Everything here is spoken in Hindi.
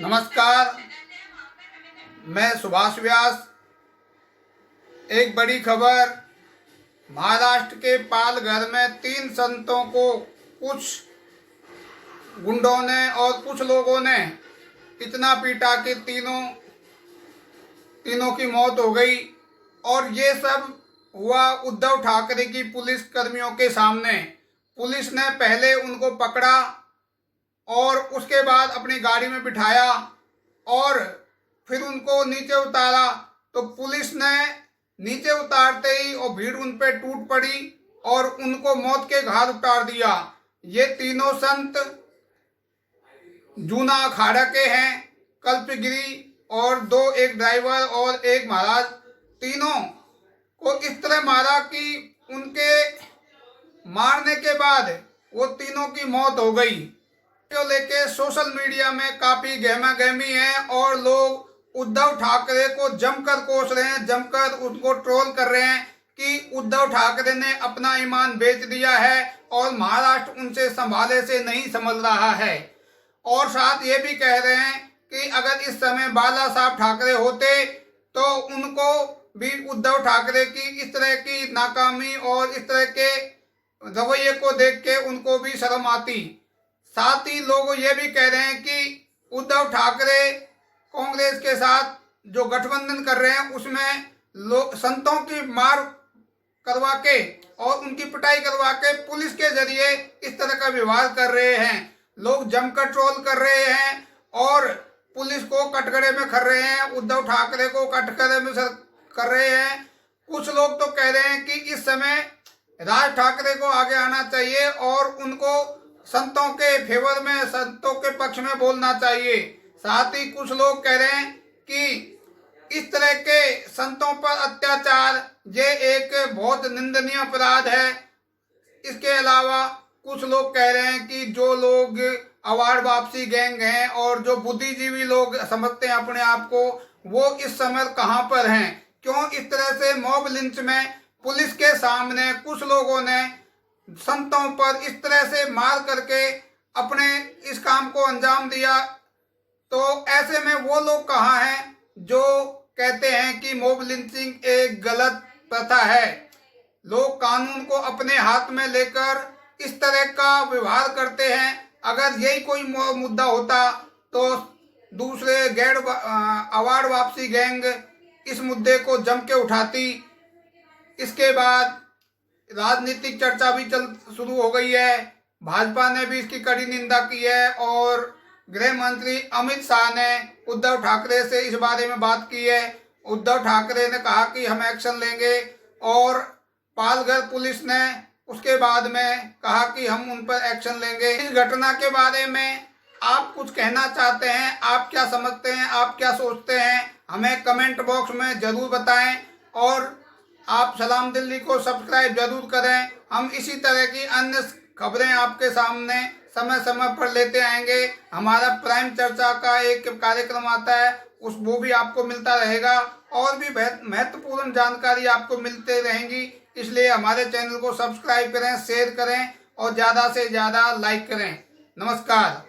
नमस्कार, मैं सुभाष व्यास। एक बड़ी खबर, महाराष्ट्र के पालघर में 3 संतों को कुछ गुंडों ने और कुछ लोगों ने इतना पीटा कि तीनों की मौत हो गई। और ये सब हुआ उद्धव ठाकरे की पुलिस कर्मियों के सामने। पुलिस ने पहले उनको पकड़ा और उसके बाद अपनी गाड़ी में बिठाया और फिर उनको नीचे उतारा। तो पुलिस ने नीचे उतारते ही और भीड़ उन पे टूट पड़ी और उनको मौत के घाट उतार दिया। ये तीनों संत जूना अखाड़ा के हैं, कल्पगिरी और एक ड्राइवर और एक महाराज। तीनों को इस तरह मारा कि उनके मारने के बाद वो तीनों की मौत हो गई। को लेके सोशल मीडिया में काफी गहमा गहमी है और लोग उद्धव ठाकरे को जमकर कोस रहे हैं, जमकर उनको ट्रोल कर रहे हैं कि उद्धव ठाकरे ने अपना ईमान बेच दिया है और महाराष्ट्र उनसे संभाले से नहीं संभल रहा है। और साथ ये भी कह रहे हैं कि अगर इस समय बाला साहब ठाकरे होते तो उनको भी उद्धव ठाकरे की इस तरह की नाकामी और इस तरह के रवैये को देख के उनको भी शर्म आती। साथ ही लोग ये भी कह रहे हैं कि उद्धव ठाकरे कांग्रेस के साथ जो गठबंधन कर रहे हैं उसमें लोग संतों की मार करवा के और उनकी पिटाई करवा के पुलिस के जरिए इस तरह का व्यवहार कर रहे हैं। लोग जमकर ट्रोल कर रहे हैं और पुलिस को कटघरे में कर रहे हैं, उद्धव ठाकरे को कटघरे में कर रहे हैं। कुछ लोग तो कह रहे हैं कि इस समय राज ठाकरे को आगे आना चाहिए और उनको संतों के फेवर में, संतों के पक्ष में बोलना चाहिए। साथ ही कुछ लोग कह रहे हैं कि इस तरह के संतों पर अत्याचार ये एक बहुत निंदनीय अपराध है। इसके अलावा कुछ लोग कह रहे हैं कि जो लोग अवार्ड वापसी गैंग हैं और जो बुद्धिजीवी लोग समझते हैं अपने आप को, वो इस समय कहाँ पर हैं? क्यों इस तरह से मॉब लिंच में पुलिस के सामने कुछ लोगों ने संतों पर इस तरह से मार करके अपने इस काम को अंजाम दिया? तो ऐसे में वो लोग कहाँ हैं जो कहते हैं कि मॉब लिंचिंग एक गलत प्रथा है? लोग कानून को अपने हाथ में लेकर इस तरह का व्यवहार करते हैं। अगर यही कोई मुद्दा होता तो दूसरे गैर अवार्ड वापसी गैंग इस मुद्दे को जम के उठाती। इसके बाद राजनीतिक चर्चा भी शुरू हो गई है। भाजपा ने भी इसकी कड़ी निंदा की है और गृह मंत्री अमित शाह ने उद्धव ठाकरे से इस बारे में बात की है। उद्धव ठाकरे ने कहा कि हम एक्शन लेंगे और पालघर पुलिस ने उसके बाद में कहा कि हम उन पर एक्शन लेंगे। इस घटना के बारे में आप कुछ कहना चाहते हैं? आप क्या समझते हैं? आप क्या सोचते हैं? हमें कमेंट बॉक्स में जरूर बताएं और आप सलाम दिल्ली को सब्सक्राइब जरूर करें। हम इसी तरह की अन्य खबरें आपके सामने समय समय पर लेते आएंगे। हमारा प्राइम चर्चा का एक कार्यक्रम आता है, वो भी आपको मिलता रहेगा और भी महत्वपूर्ण जानकारी आपको मिलते रहेंगी। इसलिए हमारे चैनल को सब्सक्राइब करें, शेयर करें और ज़्यादा से ज़्यादा लाइक करें। नमस्कार।